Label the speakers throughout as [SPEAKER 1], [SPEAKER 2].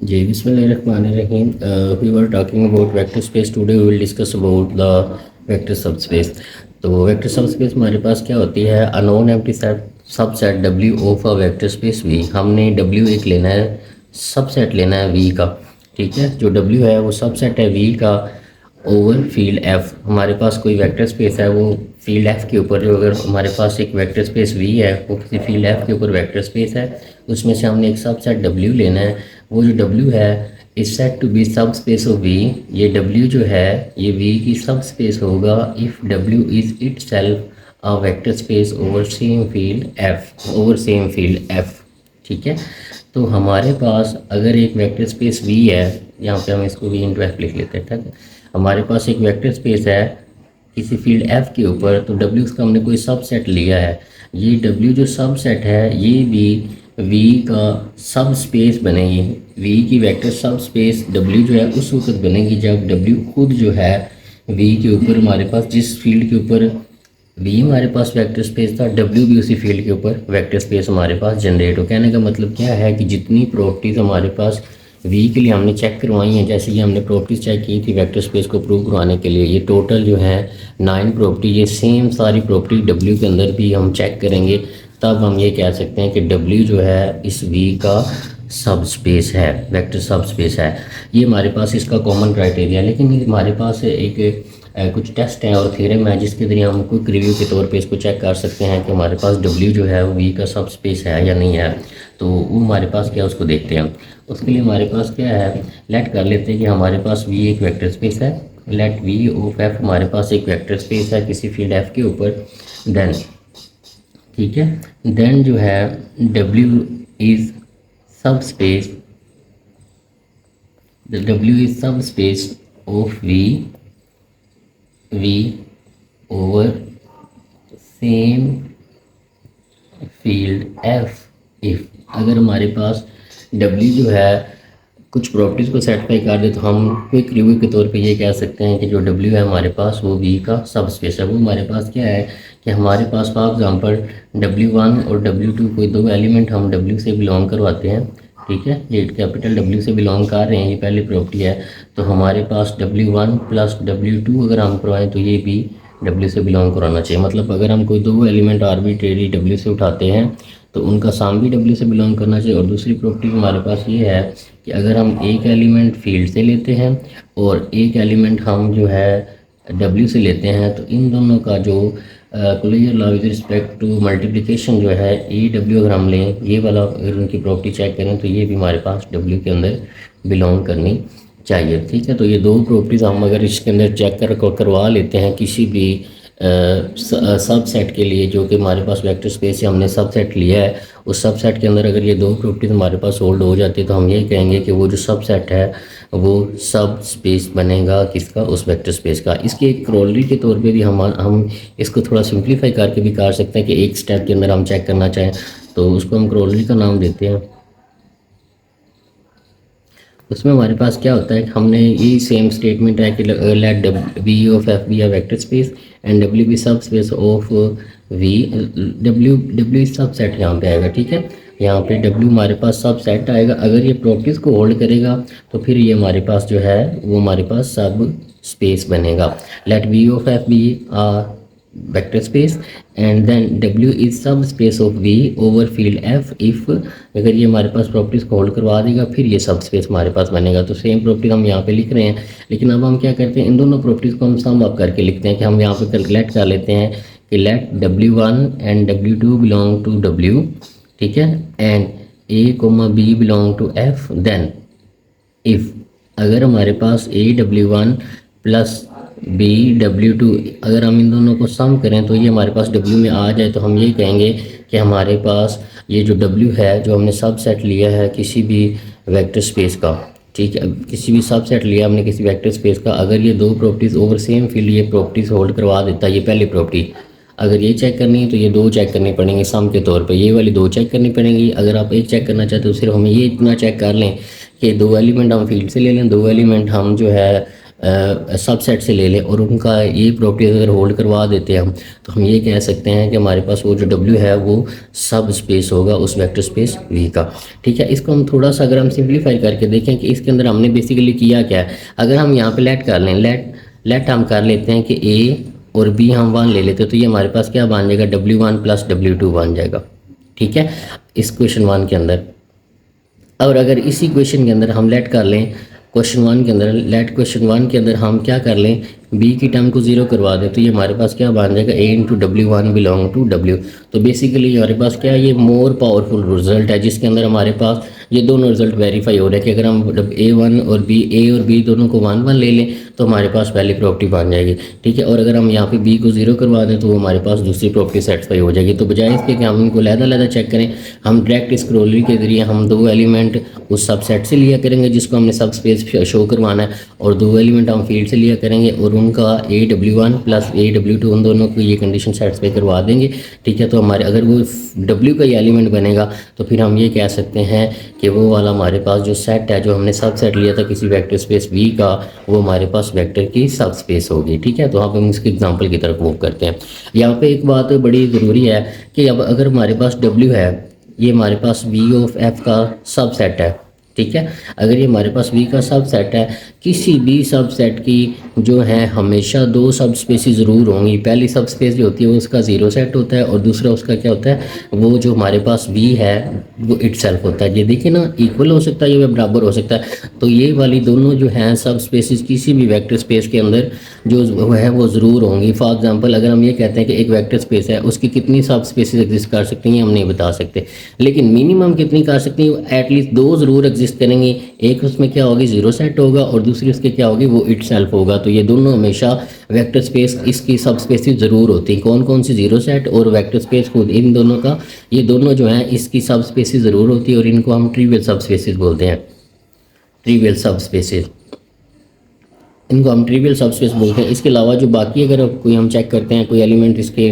[SPEAKER 1] जी बिस्मिल्लाहिर्रहमानिर्रहीम we were talking about vector space. Today we will discuss about the vector subspace. तो vector subspace हमारे पास क्या होती है? A non empty subset W of a vector space V. हमने W एक लेना है, सबसेट लेना है वी का। ठीक है, जो डब्ल्यू है वो सबसेट है वी का ओवर फील्ड एफ। हमारे पास कोई वेक्टर स्पेस है, वो फील्ड एफ के ऊपर जो, अगर हमारे पास एक वेक्टर स्पेस वी है वो किसी फील्ड एफ के ऊपर वेक्टर स्पेस है, उसमें से हमने एक सबसेट डब्ल्यू लेना है। वो जो डब्ल्यू है is set to be subspace of we. ये डब्ल्यू जो है ये वी की सब स्पेस होगा if W is it self a vector space over same field F. ठीक है, तो हमारे पास अगर एक वेक्टर स्पेस वी है, यहाँ पे हम इसको वी इंटू एफ लिख लेते हैं। ठीक है, हमारे पास एक वेक्टर स्पेस है किसी फील्ड एफ के ऊपर, तो डब्ल्यू का हमने कोई सबसेट लिया है। ये डब्ल्यू जो सबसेट है ये भी वी का सब स्पेस बनेगी। वी की वेक्टर सब स्पेस डब्ल्यू जो है उस वक्त बनेगी जब डब्ल्यू खुद जो है वी के ऊपर, हमारे पास जिस फील्ड के ऊपर वी हमारे पास वेक्टर स्पेस था, डब्ल्यू भी उसी फील्ड के ऊपर वेक्टर स्पेस हमारे पास जनरेट हो। कहने का मतलब क्या है कि जितनी प्रॉपर्टीज़ हमारे पास वी के लिए हमने चेक करवाई हैं, जैसे कि हमने प्रॉपर्टीज़ चेक की थी वेक्टर स्पेस को प्रूव करवाने के लिए, ये टोटल जो है 9 प्रॉपर्टी, ये सेम सारी प्रॉपर्टी डब्ल्यू के अंदर भी हम चेक करेंगे। तब हम ये कह सकते हैं कि डब्ल्यू जो है इस वी का सब स्पेस है, वेक्टर सब स्पेस है। ये हमारे पास इसका कॉमन क्राइटेरिया। लेकिन हमारे पास एक कुछ टेस्ट हैं और थ्योरम है जिसके ज़रिए हम क्विक रिव्यू के तौर पे इसको चेक कर सकते हैं कि हमारे पास डब्ल्यू जो है वो वी का सब स्पेस है या नहीं है। तो वो हमारे पास क्या है उसको देखते हैं। उसके लिए हमारे पास क्या है, लेट कर लेते हैं कि हमारे पास वी एक वेक्टर स्पेस है। लेट वी ऑफ एफ हमारे पास एक वेक्टर स्पेस है किसी फील्ड एफ के ऊपर। देन ठीक है, देन जो है W is subspace, W is subspace of V over same field F if. अगर हमारे पास डब्ल्यू जो है कुछ प्रॉपर्टीज़ को सेटिस्फाई कर दे तो हम क्विक रिव्यू के तौर पे ये कह सकते हैं कि जो डब्ल्यू है हमारे पास वो वी का सब स्पेस है। वो हमारे पास क्या है कि हमारे पास फॉर एग्जांपल W1 और W2 कोई दो एलिमेंट हम डब्ल्यू से बिलोंग करवाते हैं। ठीक है, ये कैपिटल डब्ल्यू से बिलोंग कर रहे हैं, ये पहली प्रॉपर्टी है। तो हमारे पास W1 प्लस W2 अगर हम करवाएं तो ये भी डब्ल्यू से बिलोंग कराना चाहिए। मतलब अगर हम कोई दो एलिमेंट आर्बिट्रेरी डब्ल्यू से उठाते हैं तो उनका साम भी डब्ल्यू से बिलोंग करना चाहिए। और दूसरी प्रॉपर्टी हमारे पास ये है कि अगर हम एक एलिमेंट फील्ड से लेते हैं और एक एलिमेंट हम जो है डब्ल्यू से लेते हैं, तो इन दोनों का जो closure law with respect to multiplication जो है ई डब्ल्यू अगर हम लें, ये वाला अगर उनकी प्रॉपर्टी चेक करें तो ये भी हमारे पास डब्ल्यू के अंदर बिलोंग करनी चाहिए। ठीक है, तो ये दो प्रॉपर्टीज़ हम अगर इसके अंदर चेक करवा लेते हैं किसी भी सबसेट के लिए जो कि हमारे पास वेक्टर स्पेस से हमने सबसेट लिया है, उस सबसेट के अंदर अगर ये दो प्रॉपर्टीज हमारे पास होल्ड हो जाती है तो हम ये कहेंगे कि वो जो सबसेट है वो सब स्पेस बनेगा किसका, उस वेक्टर स्पेस का। इसकी एक क्रोलरी के तौर पे भी हम इसको थोड़ा सिंप्लीफाई करके भी कर सकते हैं कि एक स्टेप के अंदर हम चेक करना चाहें तो उसको हम क्रोलरी का नाम देते हैं। उसमें हमारे पास क्या होता है कि हमने ये सेम स्टेटमेंट है कि let V of F be a vector space and W be subspace of V. W subset यहाँ पे आएगा। ठीक है, यहाँ पे डब्ल्यू हमारे पास सब सेट आएगा। अगर ये प्रॉपर्टीज़ को होल्ड करेगा तो फिर ये हमारे पास जो है वो हमारे पास सब स्पेस बनेगा। Let V of F be vector space and then W is subspace of V over field F if. अगर ये हमारे पास प्रॉपर्टीज़ को होल्ड करवा देगा फिर ये सब स्पेस हमारे पास बनेगा। तो सेम प्रॉपर्टीज हम यहाँ पे लिख रहे हैं, लेकिन अब हम क्या करते हैं, इन दोनों प्रॉपर्टीज़ को हम सम अप करके लिखते हैं कि हम यहाँ पे कैलकुलेट कर लेते हैं कि let W1 and W2 belong to W. ठीक है, and a comma b belong to F. Then if अगर हमारे पास A W1 प्लस BW2 अगर हम इन दोनों को सम करें तो ये हमारे पास W में आ जाए तो हम ये कहेंगे कि हमारे पास ये जो W है जो हमने सब सेट लिया है किसी भी वेक्टर स्पेस का, ठीक है, किसी भी सब सेट लिया हमने किसी वेक्टर स्पेस का, अगर ये दो प्रॉपर्टीज़ ओवर सेम फील्ड ये प्रॉपर्टीज़ होल्ड करवा देता है, ये पहली प्रॉपर्टी, अगर ये चेक करनी है तो ये दो चेक करनी पड़ेंगी सम के तौर पे, ये वाली दो चेक करनी पड़ेंगी। अगर आप एक चेक करना चाहते हो सिर्फ हमें ये इतना चेक कर लें कि दो एलिमेंट हम फील्ड से ले लें, दो एलिमेंट हम जो है सबसेट से ले लें और उनका ये प्रॉपर्टीज अगर होल्ड करवा देते हैं हम, तो हम ये कह सकते हैं कि हमारे पास वो जो W है वो सब स्पेस होगा उस वेक्टर स्पेस V का। ठीक है, इसको हम थोड़ा सा अगर हम सिंप्लीफाई करके देखें कि इसके अंदर हमने बेसिकली किया क्या है। अगर हम यहाँ पे लेट कर लें, लेट हम कर लेते हैं कि A और B हम 1 ले लेते हैं, तो ये हमारे पास क्या बन जाएगा, W1 प्लस W2 बन जाएगा। ठीक है, इस क्वेश्चन 1 के अंदर। और अगर इसी क्वेश्चन के अंदर हम लेट कर लें, क्वेश्चन 1 के अंदर लेट क्वेश्चन 1 के अंदर हम क्या कर लें, B की टर्म को 0 करवा दें, तो ये हमारे पास क्या बन जाएगा, A into W1 belong to W। तो बेसिकली हमारे पास क्या, ये मोर पावरफुल रिजल्ट है जिसके अंदर हमारे पास ये दोनों रिजल्ट वेरीफाई हो रहे हैं कि अगर हम A1 और B दोनों को 1 1 ले लें तो हमारे पास पहली प्रॉपर्टी बन जाएगी। ठीक है, और अगर हम यहाँ पे B को 0 करवा दें तो वो हमारे पास दूसरी प्रॉपर्टी सेटिस्फाई हो जाएगी। तो बजाय इसके कि हम इनको अलग-अलग चेक करें, हम डायरेक्ट स्क्रोलिंग के जरिए हम 2 एलिमेंट उस सबसेट से लिया करेंगे जिसको हमने सब स्पेस शो करवाना है, और 2 एलिमेंट हम फील्ड से लिया करेंगे और उनका AW1 प्लस AW2 उन दोनों को ये कंडीशन सेटिस्फाई करवा देंगे। ठीक है, तो हमारे अगर वो W का ये एलिमेंट बनेगा तो फिर हम ये कह सकते हैं कि वो वाला हमारे पास जो सेट है, जो हमने सब सेट लिया था किसी वेक्टर स्पेस V का, वो हमारे पास वेक्टर की सब स्पेस होगी। ठीक है, तो अब हम इसके एग्जांपल की तरफ मूव करते हैं। यहाँ पे एक बात बड़ी ज़रूरी है कि अब अगर हमारे पास W है, ये हमारे पास V ऑफ F का सब सेट है। ठीक है, अगर ये हमारे पास V का सब सेट है, किसी भी सब सेट की जो है हमेशा 2 सब स्पेसिस ज़रूर होंगी। पहली सब स्पेस जो होती है वो उसका 0 सेट होता है और दूसरा उसका क्या होता है, वो जो हमारे पास V है वो इटसेल्फ होता है। ये देखिए ना, इक्वल हो सकता है ये बराबर हो सकता है। तो ये वाली दोनों जो हैं सब स्पेसिस किसी भी वेक्टर स्पेस के अंदर जो है वो ज़रूर होंगी। फॉर एग्जांपल अगर हम ये कहते हैं कि एक वेक्टर स्पेस है, उसकी कितनी सब स्पेसिस एग्जिस्ट कर सकती हैं हम नहीं बता सकते, लेकिन मिनिमम कितनी कर सकती हैं, एटलीस्ट 2 ज़रूर एग्जिस्ट करेंगी। एक उसमें क्या होगी, 0 सेट होगा और दूसरी उसके क्या होगी, वो इटसेल्फ होगा। तो ये दोनों हमेशा वेक्टर स्पेस इसकी सब स्पेसिस ज़रूर होती हैं। कौन कौन सी, 0 सेट और वेक्टर स्पेस खुद, इन दोनों का, ये दोनों जो हैं इसकी सब स्पेसिस ज़रूर होती है और इनको हम ट्रिवियल सब स्पेसिस बोलते हैं। ट्रिवियल सब स्पेसिस, इनको हम ट्रिवियल सब स्पेस बोलते हैं। इसके अलावा जो बाकी अगर कोई हम चेक करते हैं, कोई एलिमेंट इसके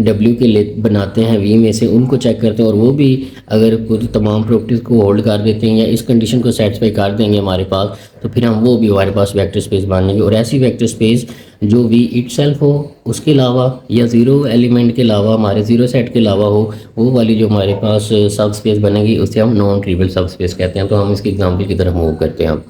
[SPEAKER 1] W के ले बनाते हैं V में से, उनको चेक करते हैं और वो भी अगर पूरी तमाम प्रॉपर्टीज़ को होल्ड कर देते हैं या इस कंडीशन को सेटिस्फाई कर देंगे हमारे पास, तो फिर हम वो भी हमारे पास वेक्टर स्पेस बन जाएंगे। और ऐसी वेक्टर स्पेस जो V इटसेल्फ हो, उसके अलावा या 0 एलिमेंट के अलावा, हमारे 0 सेट के अलावा हो, वो वाली जो हमारे पास सब स्पेस बनेगी उसे हम नॉन ट्रिवियल सब स्पेस कहते हैं। तो हम इसकी एग्जाम्पल की तरफ मूव करते हैं।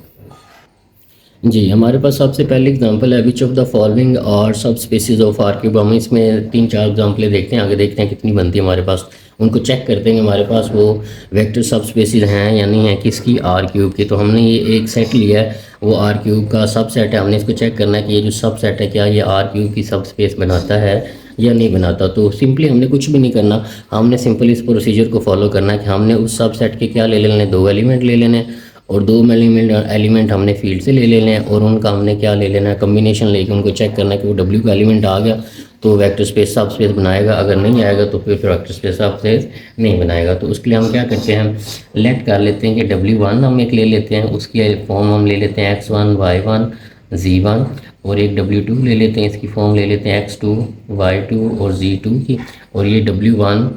[SPEAKER 1] जी, हमारे पास सबसे पहले एग्जांपल है विच ऑफ द फॉलोइंग और सब स्पेसिस ऑफ आर क्यूब। हम इसमें 3-4 एग्जांपलें देखते हैं, आगे देखते हैं कितनी बनती है हमारे पास, उनको चेक करते हैं हमारे पास वो वेक्टर सब स्पेसिस हैं या नहीं है किसकी, आर क्यूब की। तो हमने ये एक सेट लिया है, वो आर क्यूब का सब सेट है। हमने इसको चेक करना है कि ये जो सब सेट है क्या ये आर क्यूब की सब स्पेस बनाता है या नहीं बनाता। तो सिंपली हमने कुछ भी नहीं करना, हमने सिंपल इस प्रोसीजर को फॉलो करना है कि हमने उस सब सेट के क्या ले लेने, 2 एलिमेंट ले लेने और 2 एलिमेंट हमने फील्ड से ले लेने हैं और उनका हमने क्या ले लेना है, कम्बिनेशन लेके उनको चेक करना है कि वो W का एलिमेंट आ गया तो वेक्टर स्पेस सब स्पेस बनाएगा, अगर नहीं आएगा तो फिर वेक्टर स्पेस सब स्पेस नहीं बनाएगा। तो उसके लिए हम क्या करते हैं, लेट कर लेते हैं कि W1 हम एक ले लेते हैं, उसकी फॉर्म हम ले लेते हैं x1 y1 z1, और एक W2 ले लेते हैं, इसकी फॉर्म ले लेते हैं x2 y2 और z2 की। और ये W1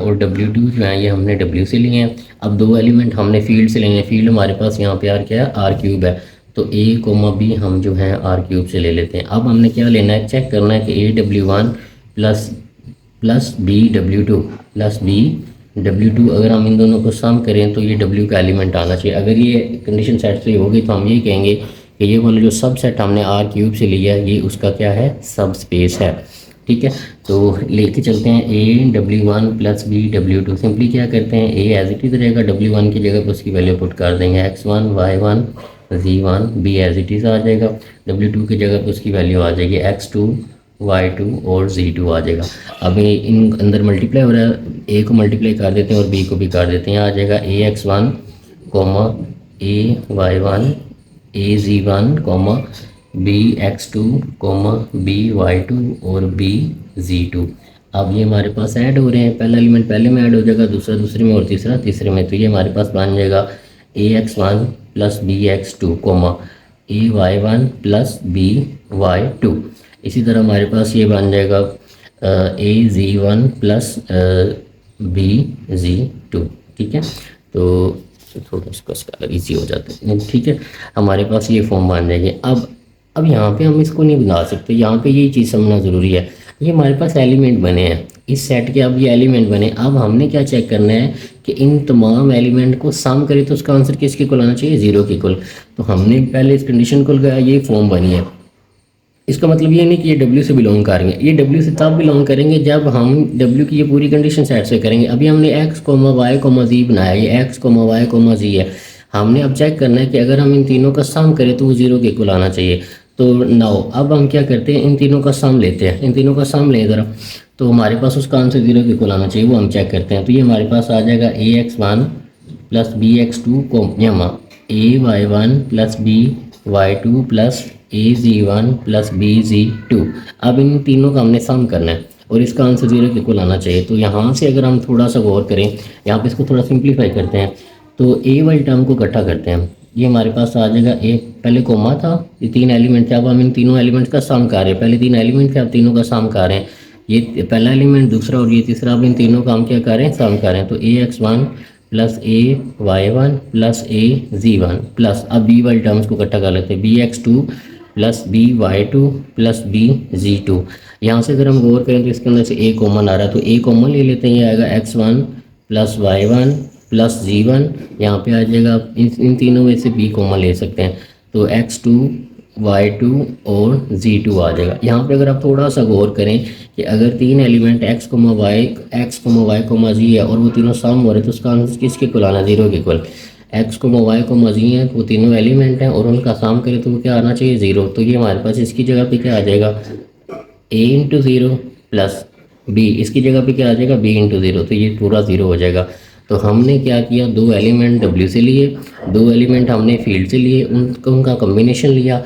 [SPEAKER 1] और W2 जो है ये हमने W से लिए हैं। अब 2 एलिमेंट हमने फील्ड से लिए हैं, फील्ड हमारे पास यहाँ पे क्या है, आर क्यूब है। तो A, B हम जो है आर क्यूब से ले लेते हैं। अब हमने क्या लेना है, चेक करना है कि AW1 plus BW2 plus BW2, अगर हम इन दोनों को सम करें तो ये W का एलिमेंट आना चाहिए। अगर ये कंडीशन सेटिस्फाई होगी तो हम ये कहेंगे कि ये वाला जो सब सेट हमने आर क्यूब से लिया है ये उसका क्या है, सब स्पेस है। ठीक है, तो लेके चलते हैं AW1 प्लस BW2। सिंपली क्या करते हैं, A एज इट इज़ रहेगा, W1 की जगह पर उसकी वैल्यू पुट कर देंगे, x1 y1 z1, B as it is आ जाएगा, W2 की जगह पर उसकी वैल्यू आ जाएगी x2 y2 और z2 आ जाएगा। अब ये इन अंदर मल्टीप्लाई हो रहा है, A को मल्टीप्लाई कर देते हैं और B को भी कर देते हैं, आ जाएगा AX1 AY1 AZ1 BX2 BY2 और BZ2। अब ये हमारे पास ऐड हो रहे हैं, पहला एलिमेंट पहले में ऐड हो जाएगा, दूसरा दूसरे में और तीसरा तीसरे में। तो ये हमारे पास बन जाएगा AX1 plus BX2 AY1 plus BY2। इसी तरह हमारे पास ये बन जाएगा AZ1 प्लस BZ2। ठीक है, तो तो थोड़ा उसका स्केलर ईजी हो जाता है, ठीक है। हमारे पास ये फॉर्म बन जाएगी। अब यहाँ पे हम इसको नहीं बना सकते, यहाँ पे ये चीज़ समझना ज़रूरी है। ये हमारे पास एलिमेंट बने हैं इस सेट के, अब ये एलिमेंट बने, अब हमने क्या चेक करना है कि इन तमाम एलिमेंट को सम करें तो उसका आंसर किसके इक्वल आना चाहिए, 0 के इक्वल। तो हमने पहले इस कंडीशन को लगाया, ये फॉर्म बनी है। इसका मतलब ये नहीं कि ये W से बिलोंग करेंगे, ये W से तब बिलोंग करेंगे जब हम W की ये पूरी कंडीशन सेटिस्फाई करेंगे। अभी हमने x, y, z बनाया, ये x, y, z है। हमने अब चेक करना है कि अगर हम इन तीनों का सम करें तो वो 0 के इक्वल आना चाहिए। तो नाउ अब हम क्या करते हैं, इन तीनों का सम लेते हैं, इन तीनों का सम लें ज़रा, तो हमारे पास उसका आंसर 0 के इक्वल आना चाहिए, वो हम चेक करते हैं। तो ये हमारे पास आ जाएगा ax1 plus bx2 comma ay1 plus by2 plus az1 plus bz2। अब इन तीनों का हमने सम करना है और इसका आंसर 0 के इक्वल आना चाहिए। तो यहाँ से अगर हम थोड़ा सा गौर करें, यहाँ पे इसको थोड़ा सिंप्लीफाई करते हैं, तो ए वाली टर्म को इकट्ठा करते हैं। ये हमारे पास आ जाएगा, ए पहले कोमा था, ये 3 एलिमेंट थे, अब हम इन तीनों एलिमेंट्स का सम कर रहे हैं। पहले 3 एलिमेंट थे, अब तीनों का सम कर रहे हैं। ये पहला एलिमेंट, दूसरा और ये तीसरा, अब इन तीनों का हम क्या कर रहे हैं, सम कर रहे हैं। तो ax1 plus ay1 plus az1 plus, अब बी वाली टर्म्स को इकट्ठा कर लेते हैं, bx2 plus by2 plus bz2। यहाँ से अगर हम गौर करें तो इसके अंदर से a कॉमन आ रहा है, तो a कॉमन ले लेते हैं, ये आएगा x1 plus y1 plus z1। यहाँ पे आ जाएगा, इन तीनों में से b कॉमन ले सकते हैं, तो x2 y2 और z2 आ जाएगा। यहाँ पे अगर आप थोड़ा सा गौर करें कि अगर 3 एलिमेंट x, y, z है और वो तीनों सम हो रहे तो उसका आंसर किसके इक्वल आना, 0 के इक्वल। x, y, z है, वो तीनों एलिमेंट हैं और उनका सम करें तो वो क्या आना चाहिए, 0। तो ये हमारे पास इसकी जगह पे क्या आ जाएगा, a इंटू 0 प्लस b, इसकी जगह पे क्या आ जाएगा, b इंटू 0, तो ये पूरा 0 हो जाएगा। तो हमने क्या किया, 2 एलिमेंट W से लिए, 2 एलिमेंट हमने फील्ड से लिए, उनका कम्बिनेशन लिया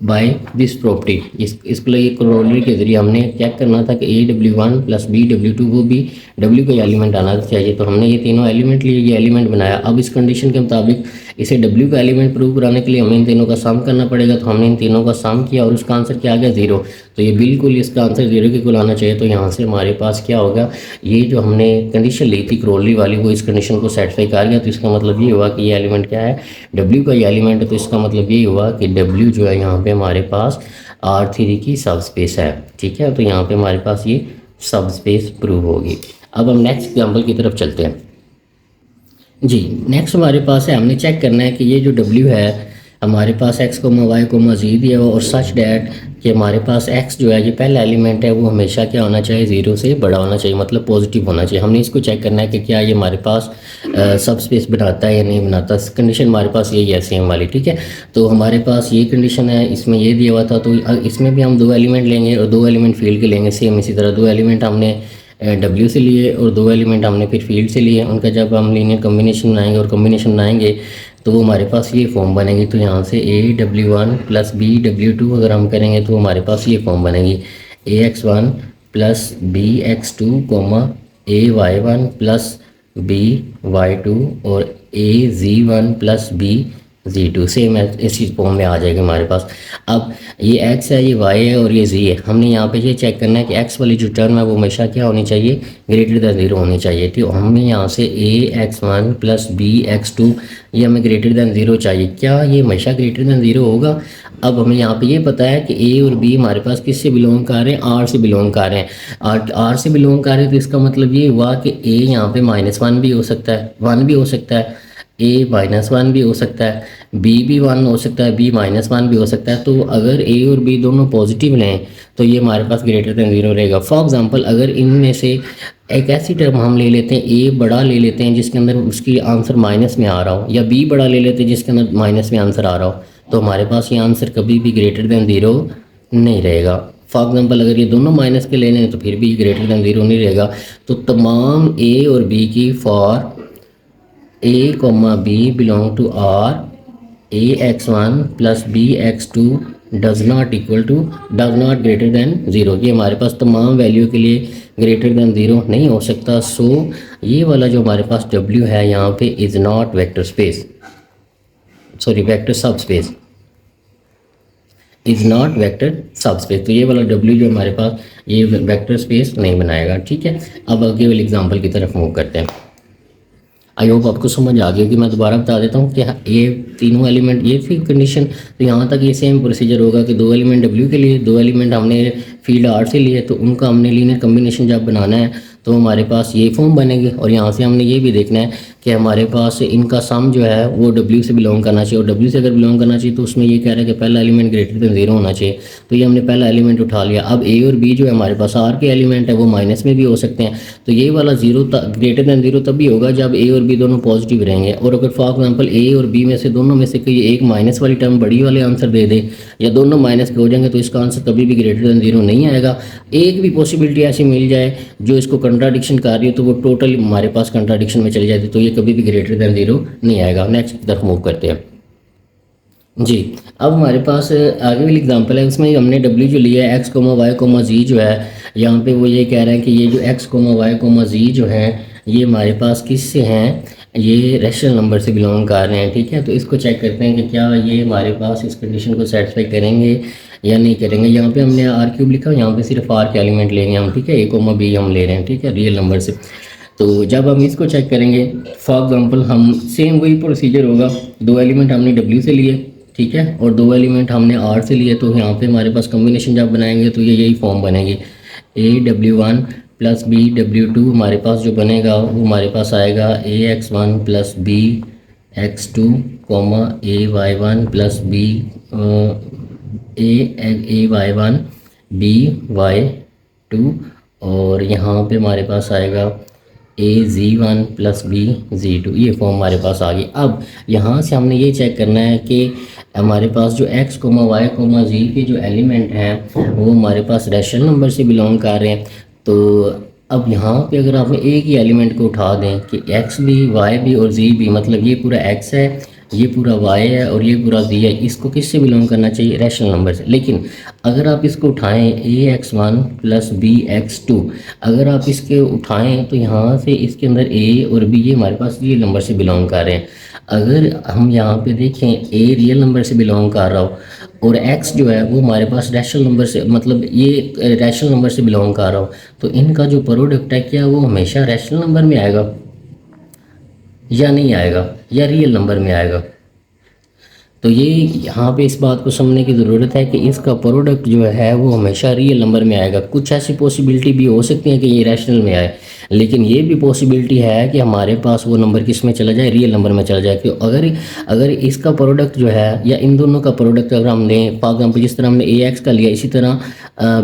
[SPEAKER 1] बाय दिस प्रॉपर्टी। इसके लिए क्रोनरी के जरिए हमने चेक करना था कि AW1 प्लस BW2 वो भी W का एलिमेंट आना चाहिए। तो हमने ये तीनों एलिमेंट लिए, ये एलिमेंट बनाया। अब इस कंडीशन के मुताबिक इसे W का एलिमेंट प्रूव कराने के लिए हमें इन तीनों का सम करना पड़ेगा। तो हमने इन तीनों का सम किया और उसका आंसर क्या आ गया, 0। तो ये बिल्कुल इसका आंसर 0 के इक्वल आना चाहिए। तो यहाँ से हमारे पास क्या होगा, ये जो हमने कंडीशन ली थी क्रोनरी वाली, वो इस कंडीशन को सेटिस्फाई कर गया। तो इसका मतलब ये हुआ कि ये एलिमेंट क्या है, W का ये एलिमेंट है। तो इसका मतलब ये हुआ कि W जो है यहाँ पे हमारे पास R3 की सब स्पेस है, ठीक है। तो यहाँ पे हमारे पास ये सब स्पेस प्रूव होगी। अब हम नेक्स्ट एग्जाम्पल की तरफ चलते हैं जी। नेक्स्ट हमारे पास है, हमने चेक करना है कि ये जो W है हमारे पास x, y, z दिया हुआ और सच डैट कि हमारे पास x जो है ये पहला एलिमेंट है, वो हमेशा क्या होना चाहिए, 0 से बड़ा होना चाहिए, मतलब पॉजिटिव होना चाहिए। हमने इसको चेक करना है कि क्या ये हमारे पास सब स्पेस बनाता है या नहीं बनाता। कंडीशन हमारे पास यही है सेम वाली, ठीक है। तो हमारे पास ये कंडीशन है, इसमें ये दिया हुआ था, तो इसमें भी हम 2 एलिमेंट लेंगे और 2 एलिमेंट फील्ड के लेंगे। सेम इसी तरह 2 एलिमेंट हमने W से लिए और 2 एलिमेंट हमने फिर फील्ड से लिए। उनका जब हम लीनियर कम्बिनेशन बनाएंगे और कम्बिनेशन बनाएंगे तो वो हमारे पास ये फॉर्म बनेगी। तो यहाँ से AW1 प्लस BW2 अगर हम करेंगे तो हमारे पास ये फॉर्म बनेगी, AX1 plus BX2 AY1 plus BY2 और AZ1 प्लस BZ2 सेम इसी फॉर्म में आ जाएगी हमारे पास। अब ये x है, ये y है और ये z है। हमने यहाँ पे ये चेक करना है कि x वाली जो टर्म है वो हमेशा क्या होनी चाहिए, ग्रेटर दैन 0 होनी चाहिए। तो हमें यहाँ से AX1 प्लस BX2 ये हमें ग्रेटर दैन 0 चाहिए। क्या ये हमेशा ग्रेटर दैन 0 होगा? अब हमें यहाँ पे ये पता है कि a और b हमारे पास किससे बिलोंग कर रहे हैं, r से बिलोंग कर रहे हैं। r से बिलोंग कर रहे हैं तो इसका मतलब ये हुआ कि a यहाँ पे -1 भी हो सकता है, 1 भी हो सकता है, a -1 भी हो सकता है, b भी 1 हो सकता है, b -1 भी हो सकता है। तो अगर a और b दोनों पॉजिटिव लें तो ये हमारे पास ग्रेटर दैन 0 रहेगा। फॉर एग्जांपल अगर इनमें से एक ऐसी टर्म हम ले लेते हैं, a बड़ा ले लेते हैं जिसके अंदर उसकी आंसर माइनस में आ रहा हो, या b बड़ा ले लेते हैं जिसके अंदर माइनस में आंसर आ रहा हो, तो हमारे पास ये आंसर कभी भी ग्रेटर दैन 0 नहीं रहेगा। फॉर एग्जांपल अगर ये दोनों माइनस के लेने हैं तो फिर भी ग्रेटर दैन 0 नहीं रहेगा। तो तमाम a और b की for a, b belong to R, AX1 plus BX2 does not greater than 0। ये हमारे पास तमाम वैल्यू के लिए ग्रेटर दैन 0 नहीं हो सकता। सो ये वाला जो हमारे पास W है यहाँ पे is not vector space, sorry vector सब स्पेस, इज़ नॉट वेक्टर सब स्पेस। तो ये वाला W जो हमारे पास ये वेक्टर स्पेस नहीं बनाएगा, ठीक है। अब आगे वाले एग्जाम्पल की तरफ मूव करते हैं। आई होप आपको समझ आ गई होगी। मैं दोबारा बता देता हूँ कि ये तीनों एलिमेंट, ये थी कंडीशन। तो यहाँ तक ये सेम प्रोसीजर होगा कि दो एलिमेंट डब्ल्यू के लिए, दो एलिमेंट हमने फील्ड आर से लिए, तो उनका हमने लीनियर कम्बिनेशन जब बनाना है तो हमारे पास ये फॉर्म बनेगी। और यहाँ से हमने ये भी देखना है कि हमारे पास इनका सम जो है वो डब्ल्यू से बिलोंग करना चाहिए, और डब्ल्यू से अगर बिलोंग करना चाहिए तो उसमें ये कह रहा है कि पहला एलिमेंट ग्रेटर देन 0 होना चाहिए। तो ये हमने पहला एलिमेंट उठा लिया। अब ए और बी जो है हमारे पास आर के एलिमेंट है, वो माइनस में भी हो सकते हैं। तो ये वाला 0 ग्रेटर देन 0 तब भी होगा जब ए और बी दोनों पॉजिटिव रहेंगे। और अगर फॉर एग्जाम्पल ए और बी में से दोनों में से कोई एक माइनस वाली टर्म बड़ी वाले आंसर दे दे, या दोनों माइनस के हो जाएंगे, तो इसका आंसर कभी भी ग्रेटर देन 0 नहीं आएगा। एक भी पॉसिबिलिटी ऐसी मिल जाए जो इसको कंट्राडिक्शन कर रही है, तो वो टोटल हमारे पास कंट्राडिक्शन में चली जाती है, तो ये कभी भी ग्रेटर देन 0 नहीं आएगा। नेक्स्ट की तरफ मूव करते हैं जी। अब हमारे पास आगे वाली एग्जांपल है, उसमें हमने डब्ल्यू जो लिया है, एक्स कोमा वाई कोमा जी जो है, यहाँ पे वो ये कह रहे हैं कि ये जो एक्स कोमा वाई कोमा जी जो है ये हमारे पास किससे हैं, ये रैशनल नंबर से बिलोंग कर रहे हैं। ठीक है, तो इसको चेक करते हैं कि क्या ये हमारे पास इस कंडीशन को सेटिस्फाई करेंगे या नहीं करेंगे। यहाँ पे हमने आर क्यूब लिखा, यहाँ पे सिर्फ आर के एलिमेंट लेंगे हम। ठीक है, ए कोमा बी हम ले रहे हैं, ठीक है, रियल नंबर से। तो जब हम इसको चेक करेंगे, फॉर एग्जांपल हम सेम वही प्रोसीजर होगा, दो एलिमेंट हमने डब्ल्यू से लिए, ठीक है, और दो एलिमेंट हमने आर से लिए। तो यहाँ पे हमारे पास कॉम्बिनेशन जब बनाएंगे तो ये यही फॉर्म बनेगी, ए W1 प्लस बी W2। हमारे पास जो बनेगा वो हमारे पास आएगा AX1 plus b X2 comma AY1 plus b AY1 BY2। और यहाँ पे हमारे पास आएगा AZ1 प्लस BZ2। ये फॉर्म हमारे पास आ गई। अब यहाँ से हमने ये चेक करना है कि हमारे पास जो x कोमा वाई कोमा जी के जो एलिमेंट हैं वो हमारे पास रैशनल नंबर से बिलोंग कर रहे हैं। तो अब यहाँ पे अगर आप एक ही एलिमेंट को उठा दें कि x भी, y भी और z भी, मतलब ये पूरा x है, ये पूरा y है और ये पूरा z है, इसको किससे बिलोंग करना चाहिए, रैशनल नंबर से। लेकिन अगर आप इसको उठाएं AX1 प्लस BX2, अगर आप इसके उठाएं तो यहाँ से इसके अंदर a और b ये हमारे पास रियल नंबर से बिलोंग कर रहे हैं। अगर हम यहाँ पे देखें a रियल नंबर से बिलोंग कर रहा हो और x जो है वो हमारे पास रैशनल नंबर से, मतलब ये रैशनल नंबर से बिलोंग कर रहा हो, तो इनका जो प्रोडक्ट है क्या वो हमेशा रैशनल नंबर में आएगा या नहीं आएगा, या रियल नंबर में आएगा। तो ये यहाँ पे इस बात को समझने की ज़रूरत है कि इसका प्रोडक्ट जो है वो हमेशा रियल नंबर में आएगा। कुछ ऐसी पॉसिबिलिटी भी हो सकती है कि ये रैशनल में आए, लेकिन ये भी पॉसिबिलिटी है कि हमारे पास वो नंबर किस में चला जाए, रियल नंबर में चला जाए। क्यों, अगर इसका प्रोडक्ट जो है या इन दोनों का प्रोडक्ट अगर हम लें, फॉर एग्जाम्पल जिस तरह हमने AX का लिया, इसी तरह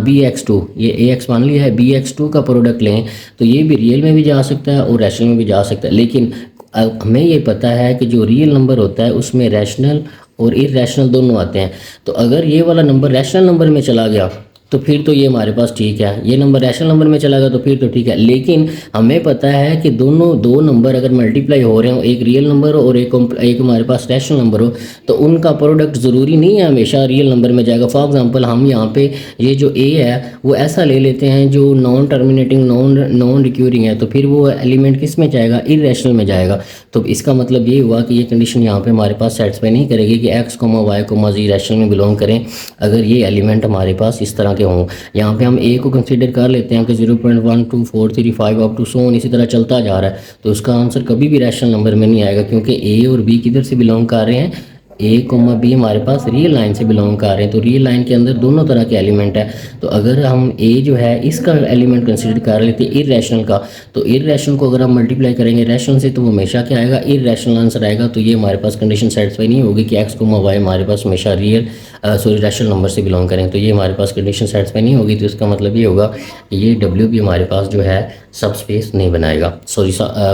[SPEAKER 1] BX2, ये AX मान लिया है, BX2 का प्रोडक्ट लें तो ये भी रियल में भी जा सकता है और रैशनल में भी जा सकता है। लेकिन अब हमें ये पता है कि जो रियल नंबर होता है उसमें रैशनल और इरैशनल दोनों आते हैं। तो अगर ये वाला नंबर रैशनल नंबर में चला गया तो फिर तो ये हमारे पास ठीक है, ये नंबर रैशनल नंबर में चला गया तो फिर तो ठीक है। लेकिन हमें पता है कि दो नंबर अगर मल्टीप्लाई हो रहे हो, एक रियल नंबर हो और एक हमारे पास रैशनल नंबर हो, तो उनका प्रोडक्ट ज़रूरी नहीं है हमेशा रियल नंबर में जाएगा। फॉर एग्जांपल हम यहाँ पे ये जो a है वो ऐसा ले लेते हैं जो नॉन टर्मिनेटिंग नॉन रिक्यूरिंग है, तो फिर वो एलिमेंट किस में जाएगा, इरैशनल में जाएगा। तो इसका मतलब ये हुआ कि ये कंडीशन यहाँ पे हमारे पास सेटिस्फाई नहीं करेगी कि x कोमा वाई कोमा जी रैशनल में बिलोंग करें अगर ये एलिमेंट हमारे पास इस तरह के हों। यहाँ पे हम a को कंसीडर कर लेते हैं कि 0.1 2 4 3 5 अप टू सो ऑन, इसी तरह चलता जा रहा है, तो उसका आंसर कभी भी रैशनल नंबर में नहीं आएगा, क्योंकि a और b किधर से बिलोंग कर रहे हैं, ए कोमा बी हमारे पास रियल लाइन से बिलोंग कर रहे हैं। तो रियल लाइन के अंदर दोनों तरह के एलिमेंट है। तो अगर हम ए जो है इसका एलिमेंट कंसीडर कर लेते हैं इरैशनल का, तो इरैशनल को अगर हम मल्टीप्लाई करेंगे रैशनल से तो वो हमेशा क्या आएगा, इरैशनल आंसर आएगा। तो ये हमारे पास कंडीशन सेटिस्फाई नहीं होगी कि एक्स कोमा वाई हमारे पास हमेशा रैशनल नंबर से बिलोंग करें, तो ये हमारे पास कंडीशन सेटिस्फाई नहीं होगी। तो इसका मतलब ये होगा कि ये डब्ल्यू भी हमारे पास जो है सब स्पेस नहीं बनाएगा,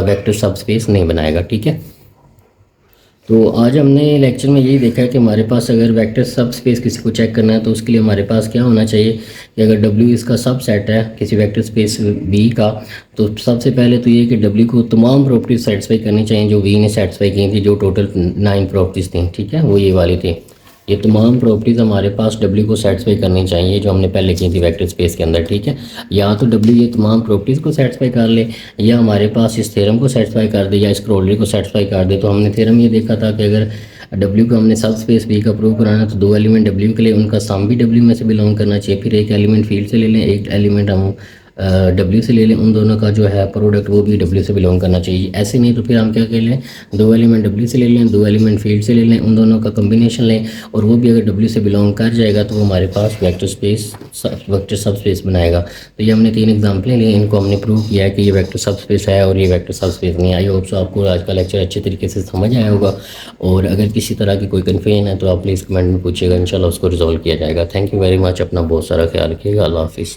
[SPEAKER 1] वेक्टर सब स्पेस नहीं बनाएगा। ठीक है, तो आज हमने लेक्चर में यही देखा है कि हमारे पास अगर वेक्टर सब स्पेस किसी को चेक करना है तो उसके लिए हमारे पास क्या होना चाहिए कि अगर W इसका सब सेट है किसी वेक्टर स्पेस V का, तो सबसे पहले तो ये कि W को तमाम प्रॉपर्टीज सेटिस्फाई करनी चाहिए जो V ने सेटिस्फाई की थी, जो टोटल 9 प्रॉपर्टीज़ थी। ठीक है, वो ये वाली थी, ये तमाम प्रॉपर्टीज़ हमारे पास W को सेटिस्फाई करनी चाहिए जो हमने पहले की थी वेक्टर स्पेस के अंदर। ठीक है, या तो W ये तमाम प्रॉपर्टीज़ को सेटिस्फाई कर ले, या हमारे पास इस थ्योरम को सेटिस्फाई कर दे, या इस क्रोडली को सेटिस्फाई कर दे। तो हमने थ्योरम ये देखा था कि अगर W को हमने सब स्पेस V का प्रूव कराना तो दो एलिमेंट W के लिए उनका सम भी W में से बिलोंग करना चाहिए। फिर एक एलिमेंट फील्ड से ले लें, एक एलिमेंट हम डब्ल्यू से ले लें, उन दोनों का जो है प्रोडक्ट वो भी डब्ल्यू से बिलोंग करना चाहिए। ऐसे नहीं तो फिर हम क्या कर लें, दो एलिमेंट डब्ल्यू से ले लें, दो एलिमेंट फील्ड से ले लें, उन दोनों का कम्बिनेशन लें और वो भी अगर डब्ल्यू से बिलोंग कर जाएगा तो वो हमारे पास वेक्टर सब स्पेस बनाएगा। तो ये हमने 3 एग्जाम्पलें ली, इनको हमने प्रूव किया है कि ये वेक्टर सब स्पेस है और ये वेक्टर सब स्पेस नहीं है। आई होप सो आपको आज का लेक्चर अच्छे तरीके से समझ आया होगा, और अगर किसी तरह की कोई कन्फ्यूजन है तो आप प्लीज़ कमेंट में पूछिएगा, इंशाल्लाह उसको रिजॉल्व किया जाएगा। थैंक यू वेरी मच, अपना बहुत सारा ख्याल रखिएगा। अल्लाह हाफिज़।